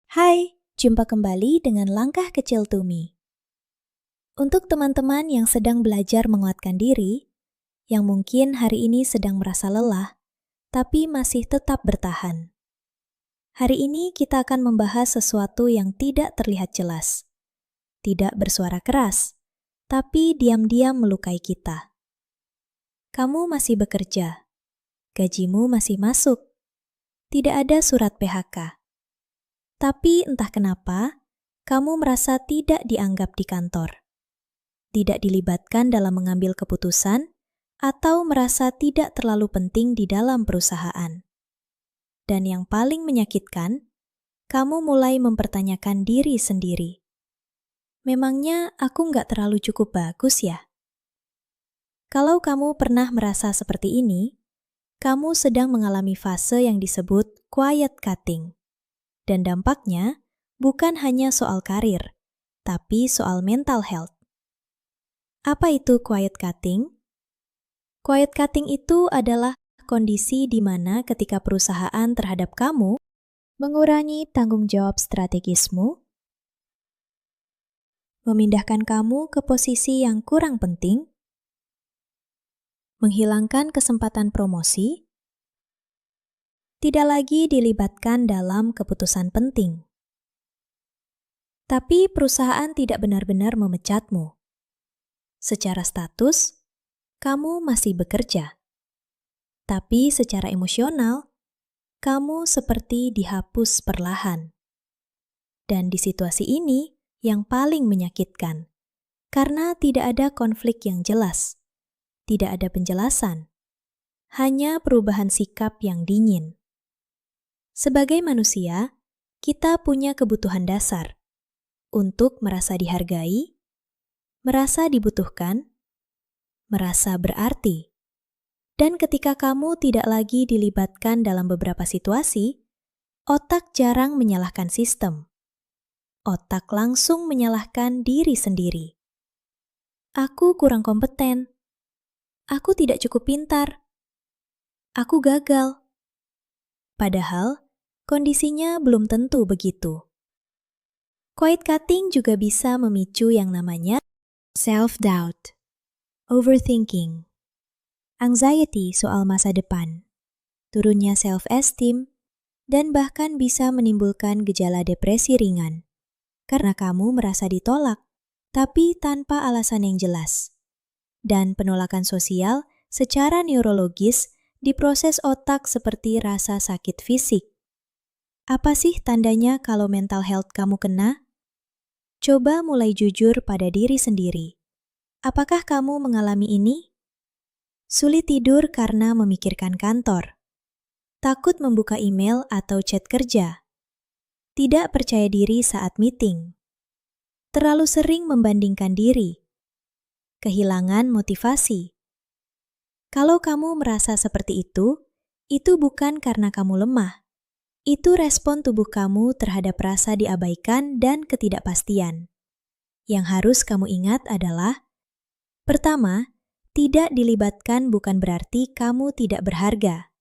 Hai, jumpa kembali dengan Langkah Kecil Tumi. Untuk teman-teman yang sedang belajar menguatkan diri, yang mungkin hari ini sedang merasa lelah, tapi masih tetap bertahan. Hari ini kita akan membahas sesuatu yang tidak terlihat jelas, tidak bersuara keras, tapi diam-diam melukai kita. Kamu masih bekerja, gajimu masih masuk, tidak ada surat PHK. Tapi entah kenapa, kamu merasa tidak dianggap di kantor, tidak dilibatkan dalam mengambil keputusan, atau merasa tidak terlalu penting di dalam perusahaan. Dan yang paling menyakitkan, kamu mulai mempertanyakan diri sendiri. Memangnya aku nggak terlalu cukup bagus ya? Kalau kamu pernah merasa seperti ini, kamu sedang mengalami fase yang disebut quiet cutting. Dan dampaknya bukan hanya soal karir, tapi soal mental health. Apa itu quiet cutting? Quiet cutting itu adalah kondisi di mana ketika perusahaan terhadap kamu mengurangi tanggung jawab strategismu, memindahkan kamu ke posisi yang kurang penting, menghilangkan kesempatan promosi, tidak lagi dilibatkan dalam keputusan penting. Tapi perusahaan tidak benar-benar memecatmu. Secara status, kamu masih bekerja. Tapi secara emosional, kamu seperti dihapus perlahan. Dan di situasi ini yang paling menyakitkan, karena tidak ada konflik yang jelas, tidak ada penjelasan, hanya perubahan sikap yang dingin. Sebagai manusia, kita punya kebutuhan dasar untuk merasa dihargai, merasa dibutuhkan, merasa berarti. Dan ketika kamu tidak lagi dilibatkan dalam beberapa situasi, otak jarang menyalahkan sistem. Otak langsung menyalahkan diri sendiri. Aku kurang kompeten. Aku tidak cukup pintar. Aku gagal. Padahal, kondisinya belum tentu begitu. Quiet cutting juga bisa memicu yang namanya self-doubt, overthinking, anxiety soal masa depan, turunnya self-esteem, dan bahkan bisa menimbulkan gejala depresi ringan karena kamu merasa ditolak, tapi tanpa alasan yang jelas. Dan penolakan sosial secara neurologis diproses otak seperti rasa sakit fisik. Apa sih tandanya kalau mental health kamu kena? Coba mulai jujur pada diri sendiri. Apakah kamu mengalami ini? Sulit tidur karena memikirkan kantor. Takut membuka email atau chat kerja. Tidak percaya diri saat meeting. Terlalu sering membandingkan diri. Kehilangan motivasi. Kalau kamu merasa seperti itu bukan karena kamu lemah. Itu respon tubuh kamu terhadap rasa diabaikan dan ketidakpastian. Yang harus kamu ingat adalah, pertama, tidak dilibatkan bukan berarti kamu tidak berharga.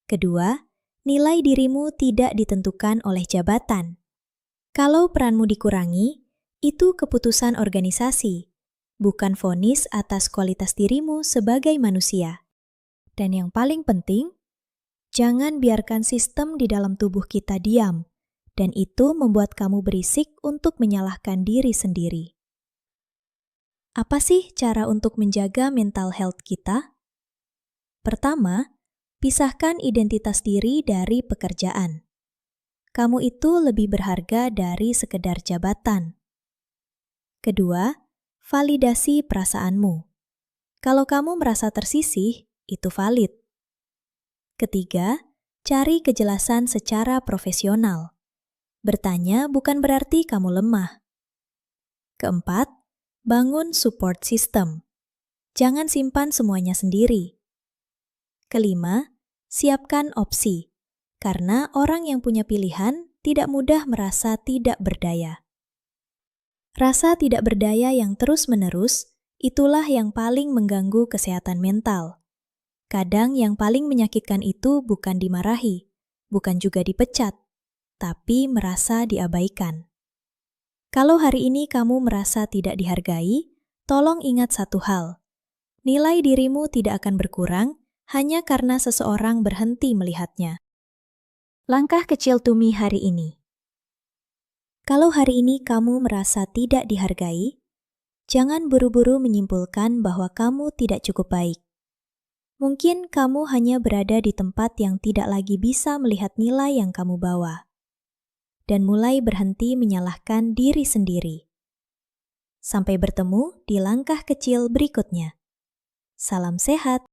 Kedua, nilai dirimu tidak ditentukan oleh jabatan. Kalau peranmu dikurangi, itu keputusan organisasi, bukan vonis atas kualitas dirimu sebagai manusia. Dan yang paling penting, jangan biarkan sistem di dalam tubuh kita diam, dan itu membuat kamu berisik untuk menyalahkan diri sendiri. Apa sih cara untuk menjaga mental health kita? Pertama, pisahkan identitas diri dari pekerjaan. Kamu itu lebih berharga dari sekedar jabatan. Kedua, validasi perasaanmu. Kalau kamu merasa tersisih, itu valid. Ketiga, cari kejelasan secara profesional. Bertanya bukan berarti kamu lemah. Keempat, bangun support system. Jangan simpan semuanya sendiri. Kelima, siapkan opsi. Karena orang yang punya pilihan tidak mudah merasa tidak berdaya. Rasa tidak berdaya yang terus-menerus, itulah yang paling mengganggu kesehatan mental. Kadang yang paling menyakitkan itu bukan dimarahi, bukan juga dipecat, tapi merasa diabaikan. Kalau hari ini kamu merasa tidak dihargai, tolong ingat satu hal. Nilai dirimu tidak akan berkurang hanya karena seseorang berhenti melihatnya. Langkah kecil Tumi hari ini. Kalau hari ini kamu merasa tidak dihargai, jangan buru-buru menyimpulkan bahwa kamu tidak cukup baik. Mungkin kamu hanya berada di tempat yang tidak lagi bisa melihat nilai yang kamu bawa, dan mulai berhenti menyalahkan diri sendiri. Sampai bertemu di langkah kecil berikutnya. Salam sehat.